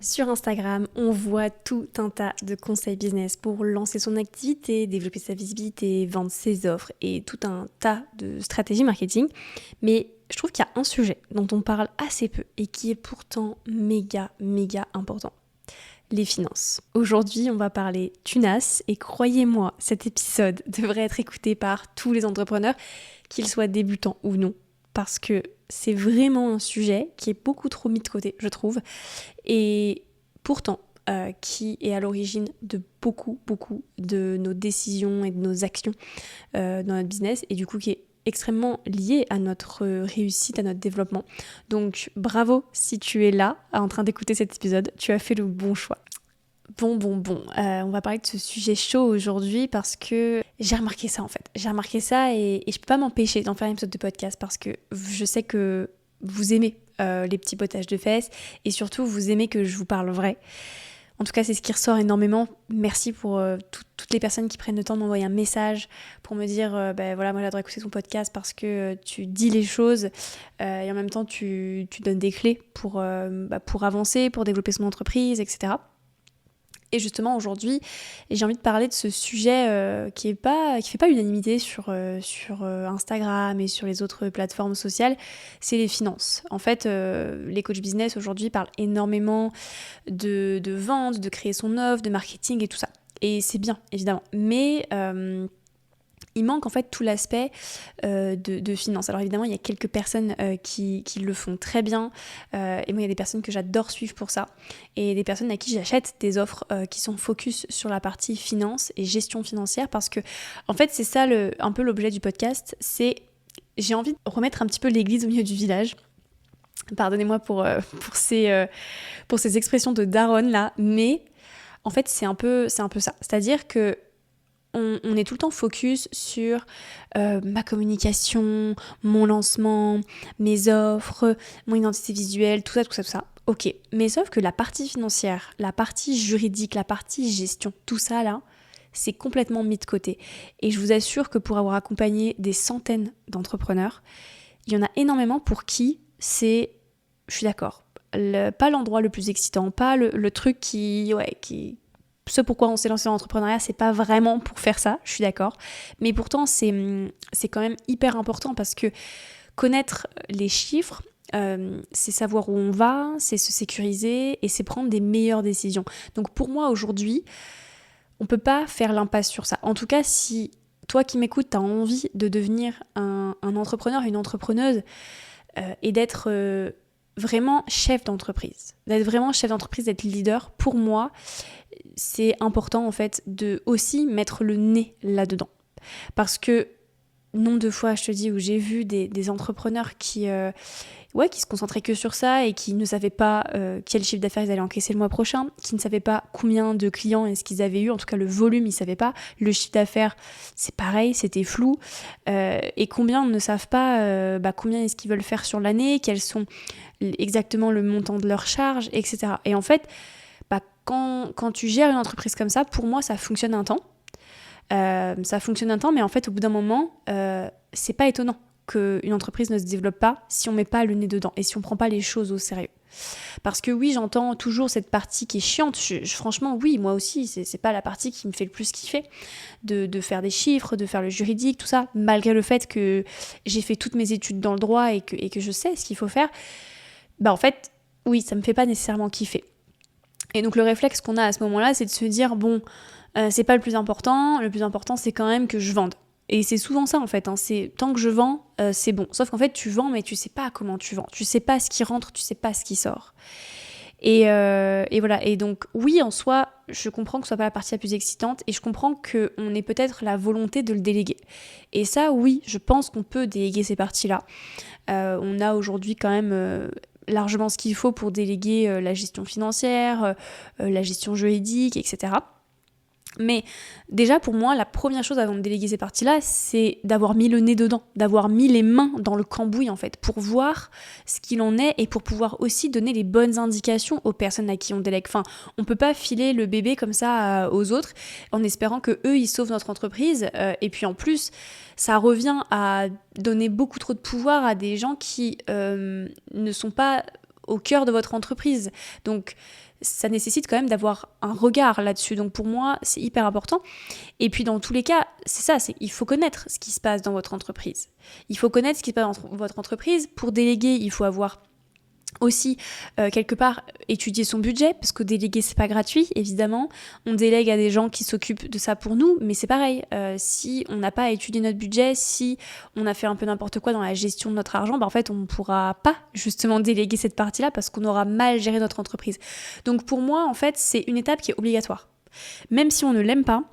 Sur Instagram, on voit tout un tas de conseils business pour lancer son activité, développer sa visibilité, vendre ses offres et tout un tas de stratégies marketing. Mais je trouve qu'il y a un sujet dont on parle assez peu et qui est pourtant méga important. Les finances. Aujourd'hui, on va parler tunas et croyez-moi, cet épisode devrait être écouté par tous les entrepreneurs, qu'ils soient débutants ou non, parce que c'est vraiment un sujet qui est beaucoup trop mis de côté, je trouve, et pourtant qui est à l'origine de beaucoup de nos décisions et de nos actions dans notre business, et du coup qui est extrêmement lié à notre réussite, à notre développement. Donc bravo si tu es là en train d'écouter cet épisode, tu as fait le bon choix. Bon, on va parler de ce sujet chaud aujourd'hui parce que j'ai remarqué ça en fait. J'ai remarqué ça et je peux pas m'empêcher d'en faire un épisode de podcast parce que je sais que vous aimez les petits potages de fesses et surtout vous aimez que je vous parle vrai. En tout cas, c'est ce qui ressort énormément. Merci pour toutes les personnes qui prennent le temps de m'envoyer un message pour me dire voilà, moi j'adore écouter ton podcast parce que tu dis les choses et en même temps tu donnes des clés pour avancer, pour développer son entreprise, etc. Et justement aujourd'hui, j'ai envie de parler de ce sujet qui fait pas unanimité sur Instagram et sur les autres plateformes sociales, c'est les finances. En fait, les coachs business aujourd'hui parlent énormément de vente, de créer son offre, de marketing et tout ça. Et c'est bien, évidemment. Mais il manque en fait tout l'aspect de finance. Alors évidemment, il y a quelques personnes qui le font très bien. Et moi, il y a des personnes que j'adore suivre pour ça. Et des personnes à qui j'achète des offres qui sont focus sur la partie finance et gestion financière. Parce que, en fait, c'est ça un peu l'objet du podcast. J'ai envie de remettre un petit peu l'église au milieu du village. Pardonnez-moi pour ces expressions de daronne là. Mais en fait, c'est un peu ça. C'est-à-dire que on est tout le temps focus sur ma communication, mon lancement, mes offres, mon identité visuelle, tout ça. Ok, mais sauf que la partie financière, la partie juridique, la partie gestion, tout ça là, c'est complètement mis de côté. Et je vous assure que pour avoir accompagné des centaines d'entrepreneurs, il y en a énormément pour qui je suis d'accord, pas l'endroit le plus excitant, pas le truc qui ce pourquoi on s'est lancé dans l'entrepreneuriat, c'est pas vraiment pour faire ça, je suis d'accord. Mais pourtant, c'est quand même hyper important parce que connaître les chiffres, c'est savoir où on va, c'est se sécuriser et c'est prendre des meilleures décisions. Donc pour moi, aujourd'hui, on peut pas faire l'impasse sur ça. En tout cas, si toi qui m'écoutes, t'as envie de devenir un entrepreneur, une entrepreneuse et d'être vraiment chef d'entreprise, d'être leader, pour moi, c'est important en fait de aussi mettre le nez là-dedans. Parce que nombre de fois, je te dis, où j'ai vu des entrepreneurs qui se concentraient que sur ça et qui ne savaient pas quel chiffre d'affaires ils allaient encaisser le mois prochain, qui ne savaient pas combien de clients est-ce qu'ils avaient eu, en tout cas le volume, ils ne savaient pas. Le chiffre d'affaires, c'est pareil, c'était flou. Et combien ne savent pas combien est-ce qu'ils veulent faire sur l'année, quels sont exactement le montant de leurs charges, etc. Et en fait, quand tu gères une entreprise comme ça, pour moi, ça fonctionne un temps. Mais en fait, au bout d'un moment, c'est pas étonnant qu'une entreprise ne se développe pas si on met pas le nez dedans et si on prend pas les choses au sérieux. Parce que oui, j'entends toujours cette partie qui est chiante. Franchement, oui, moi aussi, c'est pas la partie qui me fait le plus kiffer de faire des chiffres, de faire le juridique, tout ça, malgré le fait que j'ai fait toutes mes études dans le droit et que je sais ce qu'il faut faire. En fait, oui, ça me fait pas nécessairement kiffer. Et donc le réflexe qu'on a à ce moment-là, c'est de se dire c'est pas le plus important c'est quand même que je vende. Et c'est souvent ça en fait, c'est tant que je vends, c'est bon. Sauf qu'en fait tu vends mais tu sais pas comment tu vends, tu sais pas ce qui rentre, tu sais pas ce qui sort. Et voilà, et donc oui en soi, je comprends que ce soit pas la partie la plus excitante et je comprends qu'on ait peut-être la volonté de le déléguer. Et ça oui, je pense qu'on peut déléguer ces parties-là. On a aujourd'hui quand même largement ce qu'il faut pour déléguer la gestion financière, la gestion juridique, etc. Mais déjà pour moi, la première chose avant de déléguer ces parties-là, c'est d'avoir mis le nez dedans, d'avoir mis les mains dans le cambouis en fait, pour voir ce qu'il en est et pour pouvoir aussi donner les bonnes indications aux personnes à qui on délègue. Enfin, on peut pas filer le bébé comme ça aux autres en espérant que eux ils sauvent notre entreprise. Et puis en plus, ça revient à donner beaucoup trop de pouvoir à des gens qui ne sont pas au cœur de votre entreprise. Donc, ça nécessite quand même d'avoir un regard là-dessus. Donc pour moi, c'est hyper important. Et puis dans tous les cas, c'est ça, il faut connaître ce qui se passe dans votre entreprise. Il faut connaître ce qui se passe dans votre entreprise. Pour déléguer, il faut avoir aussi, quelque part, étudier son budget, parce que déléguer, c'est pas gratuit, évidemment. On délègue à des gens qui s'occupent de ça pour nous, mais c'est pareil. Si on n'a pas étudié notre budget, si on a fait un peu n'importe quoi dans la gestion de notre argent, en fait, on ne pourra pas justement déléguer cette partie-là parce qu'on aura mal géré notre entreprise. Donc pour moi, en fait, c'est une étape qui est obligatoire. Même si on ne l'aime pas,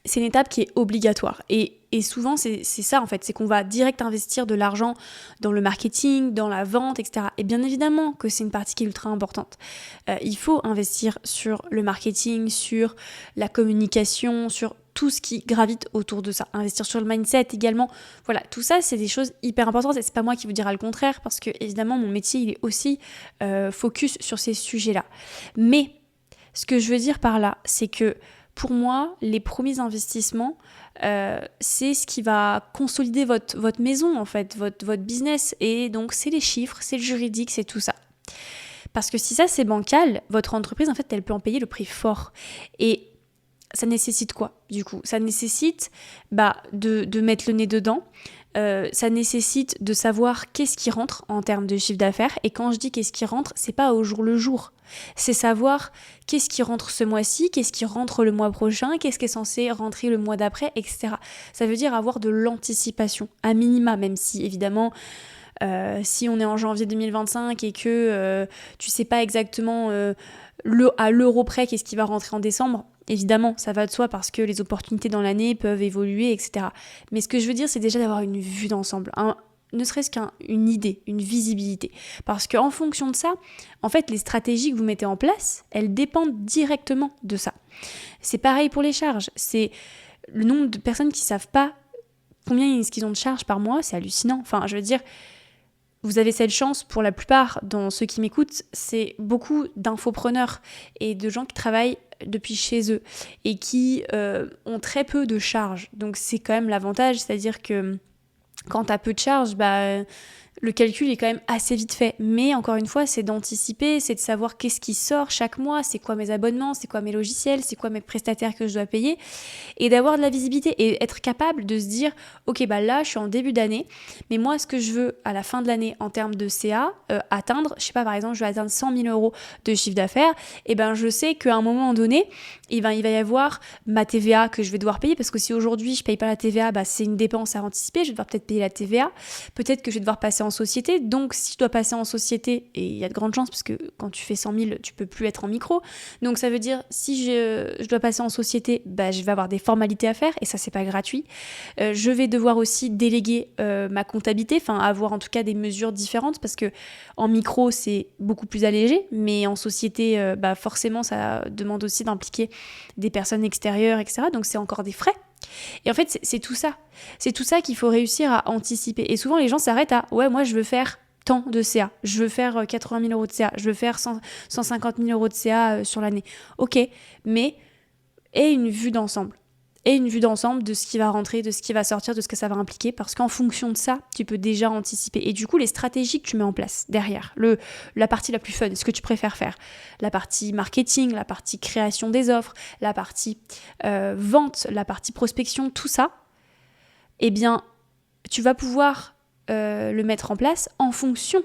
c'est une étape qui est obligatoire. Et souvent, c'est ça, en fait. C'est qu'on va direct investir de l'argent dans le marketing, dans la vente, etc. Et bien évidemment que c'est une partie qui est ultra importante. Il faut investir sur le marketing, sur la communication, sur tout ce qui gravite autour de ça. Investir sur le mindset également. Voilà, tout ça, c'est des choses hyper importantes. Et c'est pas moi qui vous dira le contraire, parce que, évidemment, mon métier, il est aussi focus sur ces sujets-là. Mais, ce que je veux dire par là, c'est que pour moi, les premiers investissements, c'est ce qui va consolider votre maison, en fait, votre business. Et donc, c'est les chiffres, c'est le juridique, c'est tout ça. Parce que si ça, c'est bancal, votre entreprise, en fait, elle peut en payer le prix fort. Et ça nécessite quoi, du coup ? Ça nécessite de mettre le nez dedans. Ça nécessite de savoir qu'est-ce qui rentre en termes de chiffre d'affaires. Et quand je dis qu'est-ce qui rentre, c'est pas au jour le jour. C'est savoir qu'est-ce qui rentre ce mois-ci, qu'est-ce qui rentre le mois prochain, qu'est-ce qui est censé rentrer le mois d'après, etc. Ça veut dire avoir de l'anticipation, à minima, même si évidemment, si on est en janvier 2025 et que tu sais pas exactement à l'euro près qu'est-ce qui va rentrer en décembre, évidemment, ça va de soi parce que les opportunités dans l'année peuvent évoluer, etc. Mais ce que je veux dire, c'est déjà d'avoir une vue d'ensemble, ne serait-ce qu'une idée, une visibilité. Parce qu'en fonction de ça, en fait, les stratégies que vous mettez en place, elles dépendent directement de ça. C'est pareil pour les charges. C'est le nombre de personnes qui ne savent pas combien est-ce qu'ils ont de charges par mois, c'est hallucinant. Enfin, je veux dire, vous avez cette chance, pour la plupart, dans ceux qui m'écoutent, c'est beaucoup d'infopreneurs et de gens qui travaillent depuis chez eux et qui ont très peu de charges. Donc c'est quand même l'avantage, c'est-à-dire que quand tu as peu de charges, le calcul est quand même assez vite fait. Mais encore une fois, c'est d'anticiper, c'est de savoir qu'est-ce qui sort chaque mois, c'est quoi mes abonnements, c'est quoi mes logiciels, c'est quoi mes prestataires que je dois payer, et d'avoir de la visibilité et être capable de se dire, ok, là, je suis en début d'année, mais moi, ce que je veux à la fin de l'année en termes de CA, atteindre, je sais pas, par exemple, je vais atteindre 100 000 euros de chiffre d'affaires, et je sais qu'à un moment donné, il va y avoir ma TVA que je vais devoir payer, parce que si aujourd'hui je paye pas la TVA, c'est une dépense à anticiper, je vais devoir peut-être payer la TVA, peut-être que je vais devoir passer en société, donc si je dois passer en société, et il y a de grandes chances, parce que quand tu fais 100 000, tu peux plus être en micro, donc ça veut dire, si je dois passer en société, je vais avoir des formalités à faire, et ça c'est pas gratuit, je vais devoir aussi déléguer ma comptabilité, enfin avoir en tout cas des mesures différentes, parce que en micro c'est beaucoup plus allégé, mais en société, forcément ça demande aussi d'impliquer des personnes extérieures, etc. Donc c'est encore des frais. Et en fait, c'est tout ça. C'est tout ça qu'il faut réussir à anticiper. Et souvent, les gens s'arrêtent à « ouais, moi, je veux faire tant de CA. Je veux faire 80 000 euros de CA. Je veux faire 150 000 euros de CA sur l'année. » Ok, mais aie une vue d'ensemble. Et une vue d'ensemble de ce qui va rentrer, de ce qui va sortir, de ce que ça va impliquer, parce qu'en fonction de ça, tu peux déjà anticiper. Et du coup, les stratégies que tu mets en place derrière, la partie la plus fun, ce que tu préfères faire, la partie marketing, la partie création des offres, la partie vente, la partie prospection, tout ça, eh bien, tu vas pouvoir le mettre en place en fonction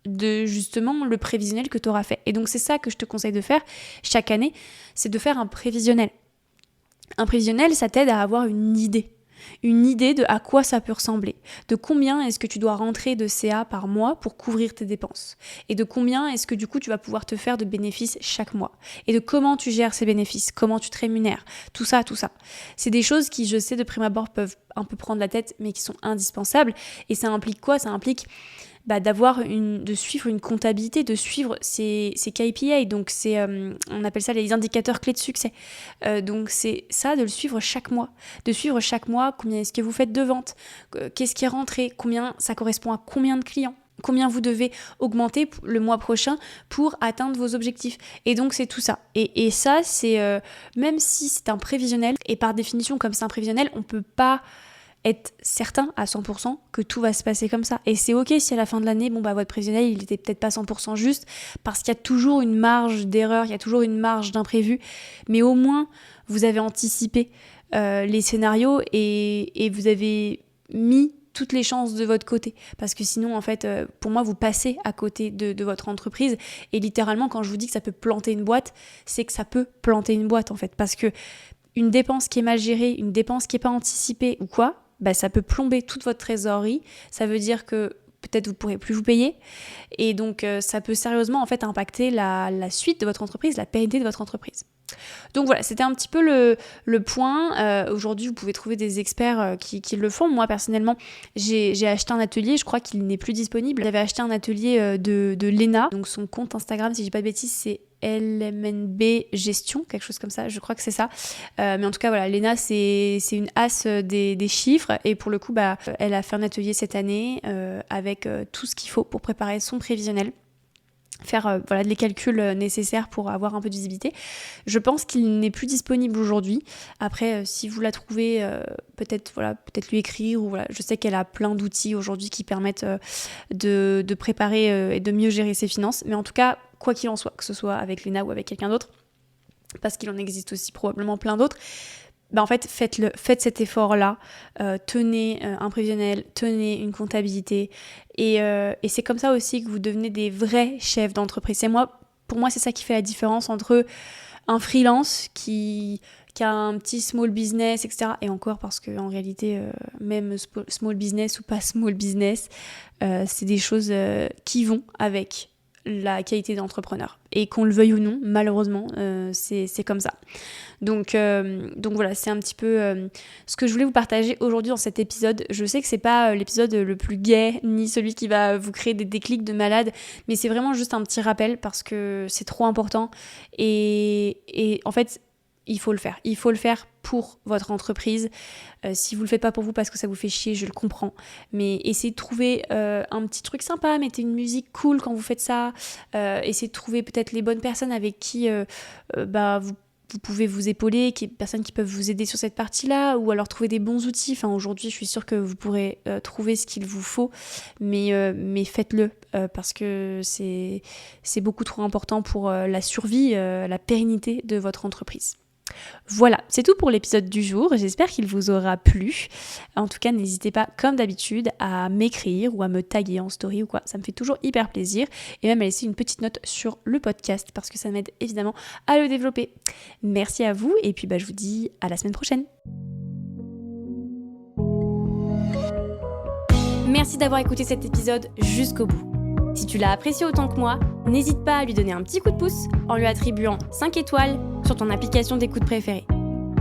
de justement le prévisionnel que tu auras fait. Et donc, c'est ça que je te conseille de faire chaque année, c'est de faire un prévisionnel. Un prévisionnel, ça t'aide à avoir une idée de à quoi ça peut ressembler, de combien est-ce que tu dois rentrer de CA par mois pour couvrir tes dépenses, et de combien est-ce que du coup tu vas pouvoir te faire de bénéfices chaque mois, et de comment tu gères ces bénéfices, comment tu te rémunères, tout ça. C'est des choses qui, je sais, de prime abord peuvent un peu prendre la tête, mais qui sont indispensables, et ça implique quoi ? Ça implique de suivre une comptabilité, de suivre ces KPI, donc on appelle ça les indicateurs clés de succès. Donc c'est ça, de le suivre chaque mois, combien est-ce que vous faites de ventes, qu'est-ce qui est rentré, combien ça correspond à combien de clients, combien vous devez augmenter le mois prochain pour atteindre vos objectifs. Et donc c'est tout ça. Et ça, c'est même si c'est un prévisionnel, et par définition, comme c'est un prévisionnel, on peut pas être certain à 100% que tout va se passer comme ça. Et c'est ok si à la fin de l'année, votre prévisionnel, il était peut-être pas 100% juste, parce qu'il y a toujours une marge d'erreur, il y a toujours une marge d'imprévu, mais au moins, vous avez anticipé les scénarios et vous avez mis toutes les chances de votre côté, parce que sinon en fait pour moi vous passez à côté de votre entreprise. Et littéralement quand je vous dis que ça peut planter une boîte, c'est que ça peut planter une boîte en fait, parce que une dépense qui est mal gérée, une dépense qui est pas anticipée ou quoi, ça peut plomber toute votre trésorerie. Ça veut dire que peut-être vous pourrez plus vous payer, et donc ça peut sérieusement en fait impacter la suite de votre entreprise, la pérennité de votre entreprise. Donc voilà, c'était un petit peu le point. Aujourd'hui, vous pouvez trouver des experts qui le font. Moi, personnellement, j'ai acheté un atelier, je crois qu'il n'est plus disponible. J'avais acheté un atelier de Léna, donc son compte Instagram, si je dis pas de bêtises, c'est LMNB Gestion, quelque chose comme ça, je crois que c'est ça. Mais en tout cas, voilà, Léna, c'est une as des chiffres, et pour le coup, elle a fait un atelier cette année avec tout ce qu'il faut pour préparer son prévisionnel, faire les calculs nécessaires pour avoir un peu de visibilité. Je pense qu'il n'est plus disponible aujourd'hui. Après, si vous la trouvez, peut-être lui écrire, ou voilà. Je sais qu'elle a plein d'outils aujourd'hui qui permettent de préparer et de mieux gérer ses finances. Mais en tout cas, quoi qu'il en soit, que ce soit avec Léna ou avec quelqu'un d'autre, parce qu'il en existe aussi probablement plein d'autres, en fait, faites cet effort-là, tenez un prévisionnel, tenez une comptabilité, et c'est comme ça aussi que vous devenez des vrais chefs d'entreprise. Pour moi, c'est ça qui fait la différence entre un freelance qui a un petit small business, etc. Et encore, parce qu'en réalité, même small business ou pas small business, c'est des choses qui vont avec la qualité d'entrepreneur. Et qu'on le veuille ou non, malheureusement, c'est comme ça. Donc voilà, c'est un petit peu ce que je voulais vous partager aujourd'hui dans cet épisode. Je sais que c'est pas l'épisode le plus gai, ni celui qui va vous créer des déclics de malade, mais c'est vraiment juste un petit rappel, parce que c'est trop important. Et en fait, il faut le faire. Il faut le faire pour votre entreprise. Si vous le faites pas pour vous parce que ça vous fait chier, je le comprends. Mais essayez de trouver un petit truc sympa. Mettez une musique cool quand vous faites ça. Essayez de trouver peut-être les bonnes personnes avec qui vous pouvez vous épauler, des personnes qui peuvent vous aider sur cette partie-là, ou alors trouver des bons outils. Enfin, aujourd'hui, je suis sûre que vous pourrez trouver ce qu'il vous faut, mais faites-le, parce que c'est beaucoup trop important pour la survie, la pérennité de votre entreprise. Voilà, c'est tout pour l'épisode du jour. J'espère qu'il vous aura plu. En tout cas, n'hésitez pas, comme d'habitude, à m'écrire ou à me taguer en story ou quoi. Ça me fait toujours hyper plaisir. Et même à laisser une petite note sur le podcast, parce que ça m'aide évidemment à le développer. Merci à vous, et puis je vous dis à la semaine prochaine. Merci d'avoir écouté cet épisode jusqu'au bout. Si tu l'as apprécié autant que moi, n'hésite pas à lui donner un petit coup de pouce en lui attribuant 5 étoiles sur ton application d'écoute préférée.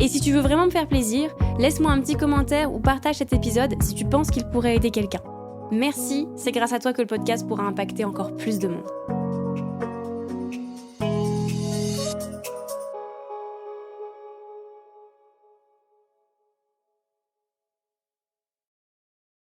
Et si tu veux vraiment me faire plaisir, laisse-moi un petit commentaire ou partage cet épisode si tu penses qu'il pourrait aider quelqu'un. Merci, c'est grâce à toi que le podcast pourra impacter encore plus de monde.